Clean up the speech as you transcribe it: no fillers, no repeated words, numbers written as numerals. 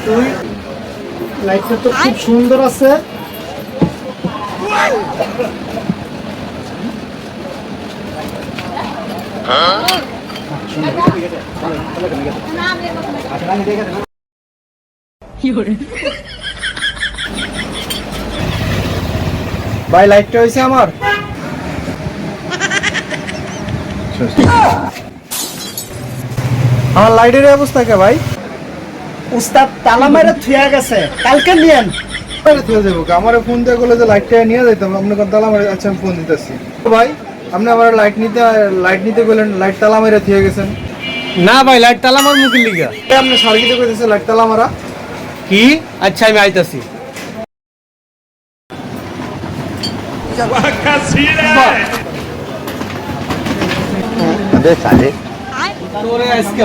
তুই লাইটটা তো খুব সুন্দর আছে। ভাই লাইটটা হয়েছে আমার। আমার লাইটের অবস্থা কে ভাই? উস্তাদ তালা মেরে থুয়া গেছে, কালকে নিয়েন। আমার ফোন দিয়ে গেলে যে লাইটটা নিয়ে যাইতাম, আপনার তালা মারে। আচ্ছা আমি ফোন দিতেছি ভাই। আপনি আমার লাইট নিতে গেলেন, লাইট তালা মেরে থুয়ে গেছেন। না ভাই, লাইট তালা মার মুখের লিগা। আপনি সার্কিটে কইতেছে লাইট তালা মারা কি? আচ্ছা আমি আইতাছি। সালে তোরে আজকে